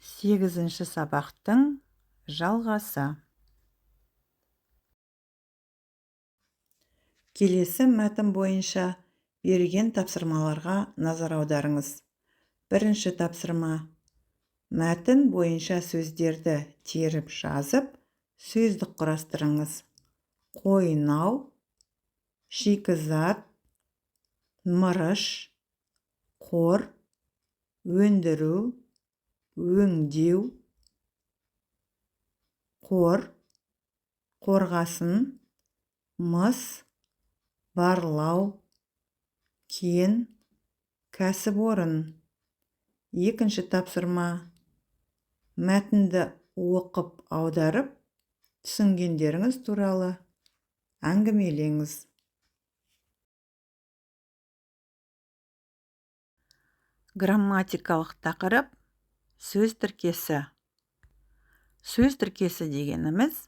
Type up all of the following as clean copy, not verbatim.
8-ші сабақтың жалғасы. Келесі мәтін бойынша берілген тапсырмаларға назар аударыңыз. Бірінші тапсырма. Мәтін бойынша сөздерді теріп жазып, сөздік құрастырыңыз. Қойнау, шикізат, мырыш, қор, өндіру, өңдеу, қор, қорғасын, мыс, барлау, кен, кәсіпорын. Екінші тапсырма. Мәтінді оқып аударып, түсінгендеріңіз туралы әңгімелеңіз. Грамматикалық тақырып сөз тіркесі. Сөз тіркесі дегеніміз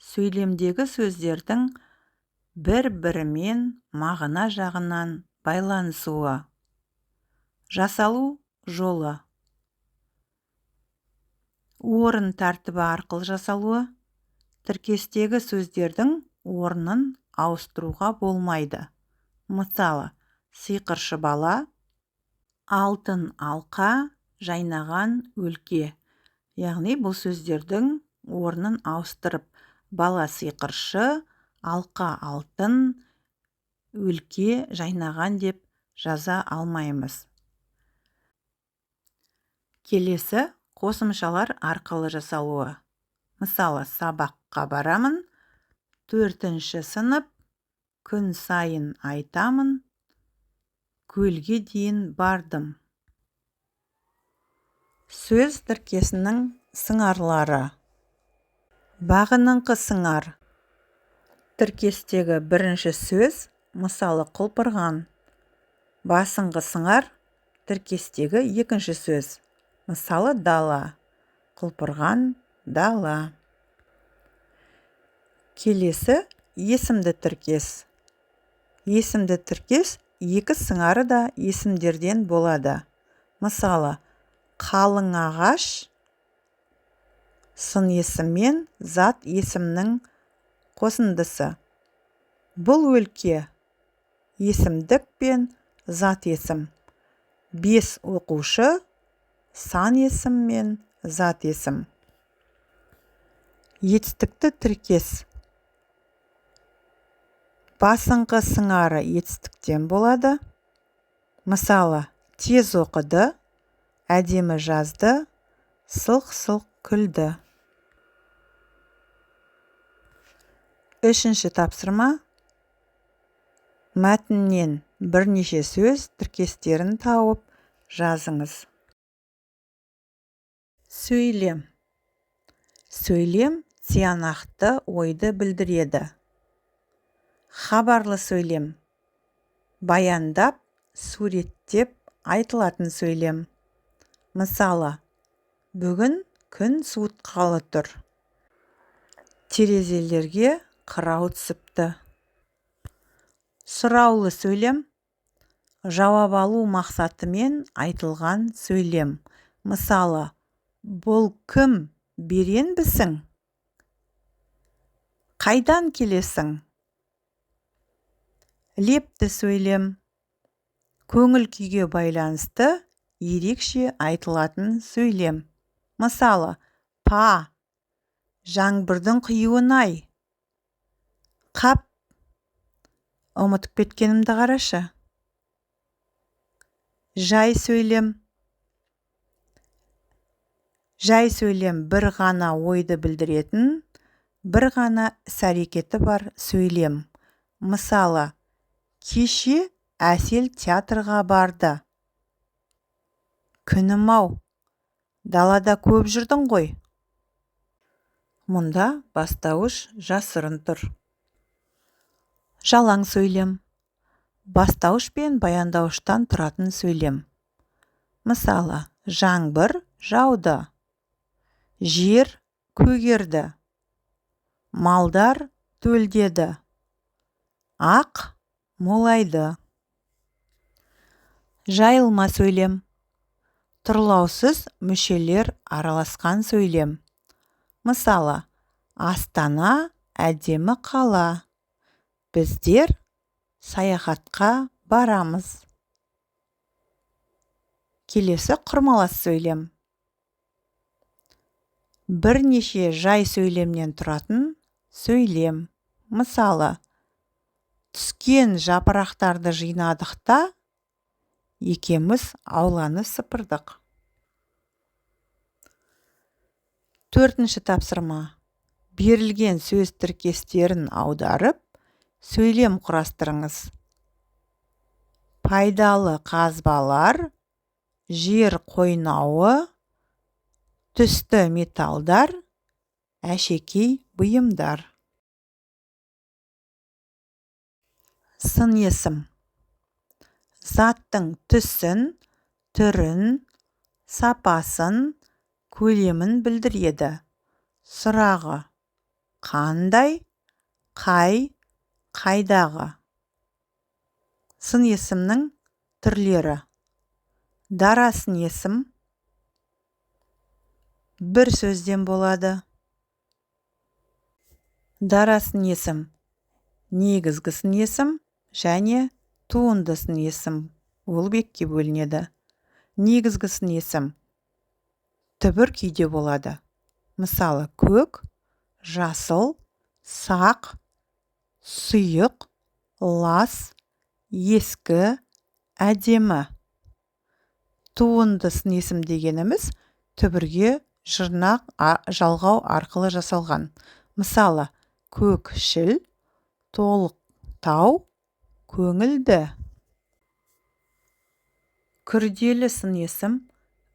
сөйлемдегі сөздердің бір-бірімен мағына жағынан байланысуы. Жасалу жолы. Орын тәртібі арқылы жасалуы. Тіркестегі сөздердің орнын ауыстыруға болмайды. Мысалы, сиқыршы бала, алтын алқа, жайнаған өлке. Яғни бұл сөздердің орнын ауыстырып, бала сиқыршы, алқа алтын, өлке жайнаған деп жаза алмаймыз. Келесі қосымшалар арқылы жасалуы. Мысалы, сабаққа барамын, 4-ші сынып, күн сайын айтамын, көлге дейін бардым. Сөз тіркесінің сыңарлары. Бағыныңқы сыңар. Тіркестегі бірінші сөз, мысалы құлпырған. Басыңғы сыңар. Тіркестегі екінші сөз, мысалы дала. Құлпырған, дала. Келесі есімді тіркес. Есімді тіркес екі сыңары да есімдерден болады. Мысалы, қалың ағаш, сын есіммен зат есімнің қосындысы. Бұл өлке есімдік пен зат есім. 5 оқушы, сан есім мен зат есім. Етістікті тіркес. Басыңғы сыңары етістіктен болады. Мысалы, тез оқыды, әдемі жазды, сылқ-сылқ күлді. Үшінші тапсырма. Мәтіннен бірнеше сөз тіркестерін тауып жазыңыз. Сөйлем. Сөйлем тиянақты ойды білдіреді. Хабарлы сөйлем. Баяндап, суреттеп айтылатын сөйлем. Мысалы, бүгін күн суытқалы тұр. Терезелерге қырау түсіпті. Сұраулы сөйлем. Жауап алу мақсатымен айтылған сөйлем. Мысалы, бұл кім, беренбісің? Қайдан келесің? Лепті сөйлем. Көңіл күйге байланысты ерекше айтылатын сөйлем. Мысалы, па, жаңбырдың құюын-ай. Қап, ұмытып кеткенімді қарашы. Жай сөйлем. Жай сөйлем бір ғана ойды білдіретін, бір ғана іс-әрекеті бар сөйлем. Мысалы, кеше Әсел театрға барды. Күнім-ау, далада көп жүрдің ғой. Мұнда бастауыш жасырын тұр. Жалаң сөйлем. Бастауыш пен баяндауыштан тұратын сөйлем. Мысалы, жаңбыр жауды. Жер көгерді. Малдар төлдеді. Ақ молайды. Жайылма сөйлем. Тұрлаусыз мүшелер араласқан сөйлем. Мысалы, Астана әдемі қала. Біздер саяхатқа барамыз. Келесі құрмалас сөйлем. Бірнеше жай сөйлемнен тұратын сөйлем. Мысалы, түскен жапырақтарды жинадық та, екеміз ауланы сыпырдық. Төртінші тапсырма. Берілген сөз тіркестерін аударып, сөйлем құрастырыңыз. Пайдалы қазбалар, жер қойнауы, түсті металдар, әшекей бұйымдар. Сын есім. Заттың түсін, түрін, сапасын, көлемін білдіреді. Сұрағы: қандай, қай, қайдағы. Сын есімнің түрлері. Дара сын есім бір сөзден болады. Дара сын есім негізгі сын есім және туынды сын есім болып екіге бөлінеді. Негізгі сын есім түбір күйде болады. Мысалы, көк, жасыл, сақ, сұйық, лас, ескі, әдемі. Туынды сын есім дегеніміз түбірге жұрнақ жалғау арқылы жасалған. Мысалы, көкшіл, толықтау, көңілді. Күрделі сын есім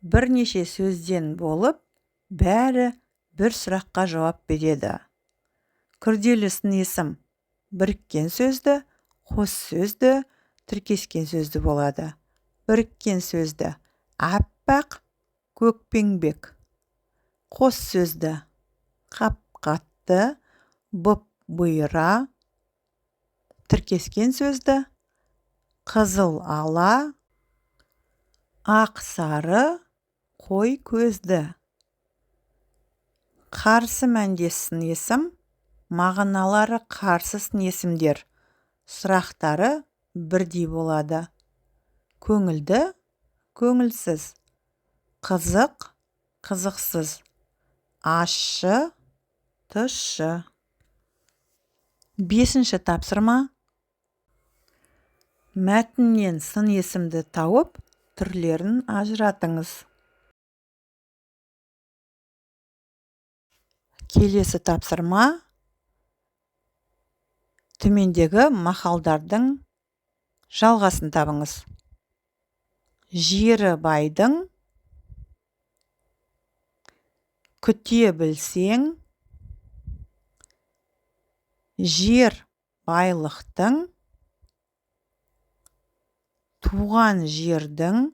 бірнеше сөзден болып, бәрі бір сұраққа жауап береді. Күрделі сын есім біріккен сөзді, қос сөзді, тіркескен сөзді болады. Біріккен сөзді аппақ, көкпеңбек. Қос сөзді қап-қатты, бұп-бұйра. Тіркескен сөзді қызыл ала, ақ-сары, қой көзді. Қарсы мәндес сын есім мағыналары қарсы сын есімдер. Сұрақтары бірдей болады. Көңілді, көңілсіз. Қызық, қызықсыз. Ащы, тұщы. Бесінші тапсырма. Мәтіннен сын есімді тауып, түрлерін ажыратыңыз. Келесі тапсырма. Төмендегі мақалдардың жалғасын табыңыз. Жері байдың, күте білсең, жер байлықтың, туған жердің,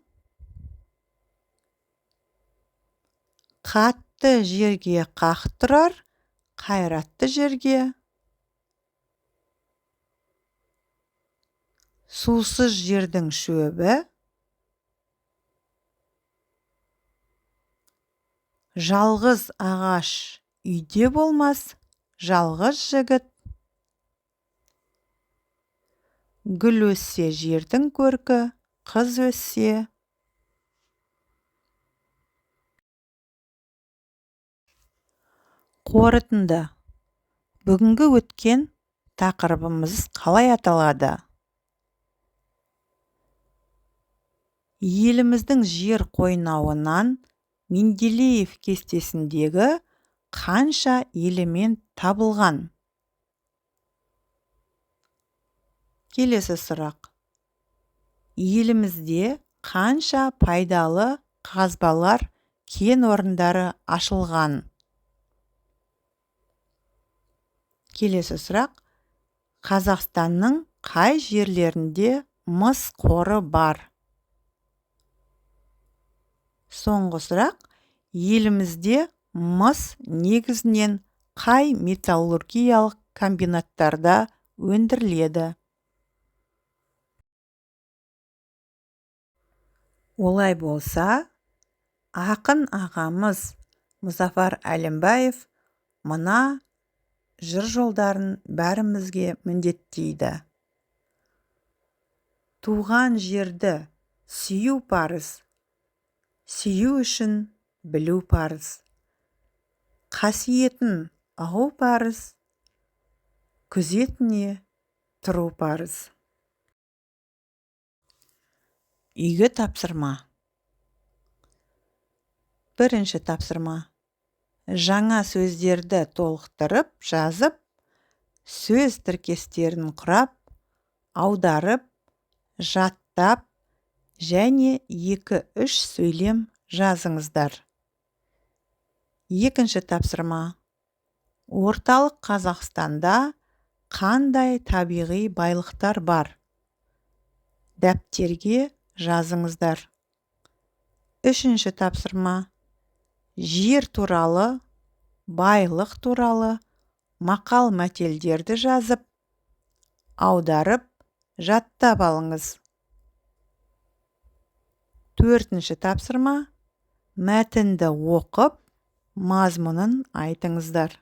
қатты жерге қақ тұрар, қайратты жерге, сусыз жердің шөбі, жалғыз ағаш үйде болмас, жалғыз жігіт, гүл өссе жердің көркі, қыз өссе. Қорытынды. Бүгінгі өткен тақырыбымыз қалай аталады? Еліміздің жер қойнауынан Менделеев кестесіндегі қанша элемент табылған? Келесі сұрақ. Елімізде қанша пайдалы қазбалар кен орындары ашылған? Келесі сұрақ. Қазақстанның қай жерлерінде мыс қоры бар? Соңғы сұрақ. Елімізде мыс негізінен қай металлургиялық комбинаттарда өндіріледі? Олай болса, Ақын ағамыз Мұзафар Әлімбаев мына жыр жолдарын бәрімізге міндеттейді. Туған жерді сүю парыз, сүю үшін білу парыз. Қасиетін ұғу парыз, күзетіне тұру парыз. Үйге тапсырма. Бірінші тапсырма. Жаңа сөздерді толықтырып, жазып, сөз тіркестерін құрап, аударып, жаттап, және 2-3 сөйлем жазыңыздар. Екінші тапсырма. Орталық Қазақстанда қандай табиғи байлықтар бар? Дәптерге жазыңыздар. Үшінші тапсырма. Жер туралы, байлық туралы мақал-мәтелдерді жазып, аударып, жаттап алыңыз. Төртінші тапсырма. Мәтінді оқып, мазмұнын айтыңыздар.